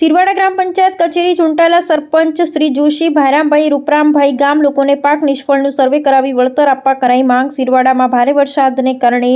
સિરવાડા ગ્રામ પંચાયત કચેરી ચૂંટાયેલા સરપંચ શ્રી જોશી ભાયરામભાઈ રૂપરામભાઈ ગામ લોકોને પાક નિષ્ફળનું સર્વે કરાવી વળતર આપવા કરાઈ માંગ। સિરવાડામાં ભારે વરસાદને કારણે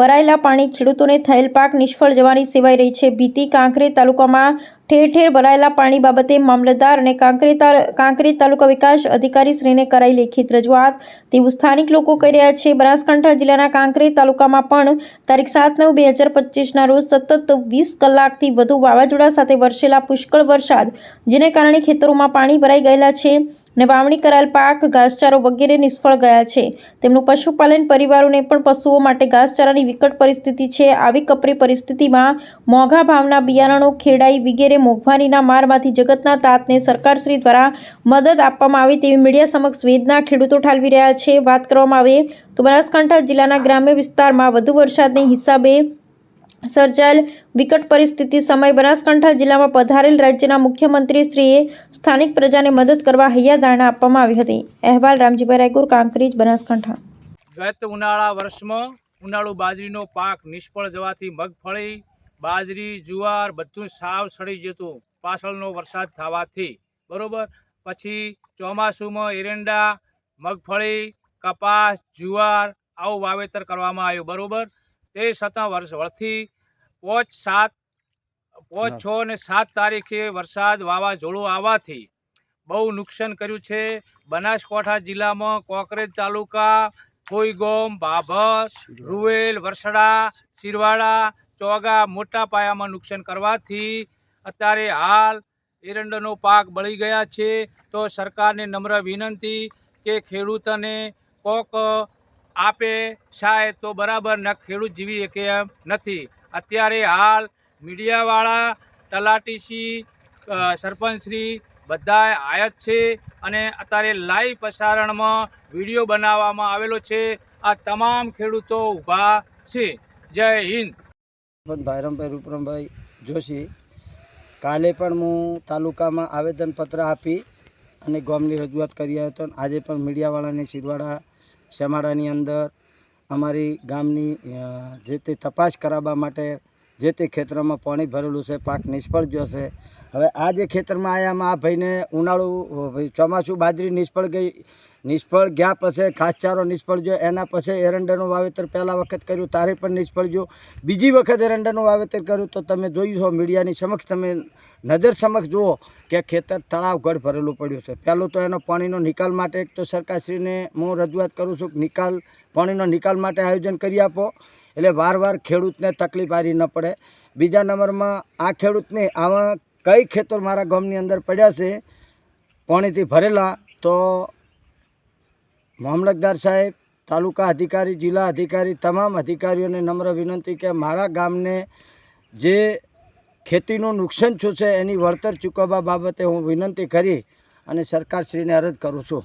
ભરાયેલા પાણી ખેડૂતોને થયેલ પાક નિષ્ફળ જવાની સેવાઈ રહી છે। ભીતી કાંકરેજ તાલુકામાં ઠેર ઠેર ભરાયેલા પાણી બાબતે મામલતદાર અને કાંકરેજ તાલુકા વિકાસ અધિકારી શ્રીને કરાઈ લેખિત રજૂઆત તેવું સ્થાનિક લોકો કહી રહ્યા છે। બનાસકાંઠા જિલ્લાના કાંકરેજ તાલુકામાં પણ તારીખ 7/9/2025ના રોજ સતત 20 કલાકથી વધુ વાવાઝોડા સાથે વરસેલા પુષ્કળ વરસાદ જેને કારણે ખેતરોમાં પાણી ભરાઈ ગયેલા છે અને વાવણી કરાયેલ પાક ઘાસચારો વગેરે નિષ્ફળ ગયા છે। તેમનું પશુપાલન પરિવારોને પણ પશુઓ માટે ઘાસચારાની વિકટ પરિસ્થિતિ છે। આવી કપરી પરિસ્થિતિમાં મોંઘા ભાવના બિયારણો ખેડાઈ વગેરે મોંઘવારીના મારમાંથી જગતના તાતને સરકારશ્રી દ્વારા મદદ આપવામાં આવે તેવી મીડિયા સમક્ષ વેદના ખેડૂતો ઠાલવી રહ્યા છે। વાત કરવામાં આવે તો બનાસકાંઠા જિલ્લાના ગ્રામ્ય વિસ્તારમાં વધુ વરસાદને હિસાબે સર્જાયેલ વિકટ પરિસ્થિતિ સમયે બનાસકાંઠા જિલ્લામાં પધારેલ રાજ્યના મુખ્યમંત્રીશ્રીએ સ્થાનિક પ્રજાને મદદ કરવા હૈયાધારણા આપવામાં આવી હતી। અહેવાલ રામજીભાઈ રાયગુર, કાંકરેજ, બનાસકાંઠા। ગત ઉનાળા વર્ષમાં ઉનાળુ બાજરીનો પાક નિષ્ફળ જવાથી મગફળી, બાજરી, જુવાર બધું સાવ સડી જતું પાછળનો વરસાદ થવાથી બરોબર। પછી ચોમાસુમાં એરંડા, મગફળી, કપાસ, જુવાર આવું વાવેતર કરવામાં આવ્યું બરોબર। તે છતાં વર્ષથી 5, 6 અને 7 તારીખે વરસાદ વાવાઝોડું આવવાથી બહુ નુકસાન કર્યું છે। બનાસકાંઠા જિલ્લામાં કાંકરેજ તાલુકા, ફોઈગોમ, ભાભર, રૂવેલ, વરસડા, સિરવાડા, ચોગા મોટા પાયામાં નુકસાન કરવાથી અત્યારે હાલ એરંડાનો પાક બળી ગયા છે। તો સરકારને નમ્ર વિનંતી કે ખેડૂતોને કોક આપે સહાય તો બરાબર ન ખેડૂત જીવી શકે એમ નથી। અત્યારે હાલ મીડિયાવાળા, તલાટીશ્રી, સરપંચશ્રી બધા આયાત છે અને અત્યારે લાઈવ પ્રસારણમાં વિડીયો બનાવવામાં આવેલો છે। આ તમામ ખેડૂતો ઊભા છે। જય હિન્દ। ભાયરામભાઈ રૂપરામભાઈ જોશી કાલે પણ હું તાલુકામાં આવેદનપત્ર આપી અને ગામની રજૂઆત કરી આવ્યો હતો। આજે પણ મીડિયાવાળાની સિરવાડા શેમાડાની અંદર અમારી ગામની જે તે તપાસ કરાવવા માટે જે તે ખેતરમાં પાણી ભરેલું છે, પાક નિષ્ફળ ગયો છે। હવે આ જે ખેતરમાં આવ્યામાં આ ભાઈને ઉનાળુ ચોમાસું બાજરી નિષ્ફળ ગયા પછી ઘાસચારો નિષ્ફળ ગયો, એના પછી એરંડાનું વાવેતર પહેલાં વખત કર્યું તારે પણ નિષ્ફળ ગયું, બીજી વખત એરંડાનું વાવેતર કર્યું તો તમે જોયું છો મીડિયાની સમક્ષ તમે નજર સમક્ષ જુઓ કે ખેતર તળાવ ગઢ ભરેલું પડ્યું છે। પહેલું તો એનો પાણીનો નિકાલ માટે એક તો સરકારશ્રીને હું રજૂઆત કરું છું કે પાણીનો નિકાલ માટે આયોજન કરી આપો એટલે વારવાર ખેડૂતને તકલીફ હારી ન પડે। બીજા નંબરમાં આ ખેડૂતને આવા કઈ ખેતર મારા ગામની અંદર પડ્યા છે પાણીથી ભરેલા, તો મામલતદાર સાહેબ, તાલુકા અધિકારી, જિલ્લા અધિકારી તમામ અધિકારીઓને નમ્ર વિનંતી કે મારા ગામને જે ખેતીનું નુકસાન થયું છે એની વળતર ચૂકવવા બાબતે હું વિનંતી કરી અને સરકારશ્રીને અરજ કરું છું।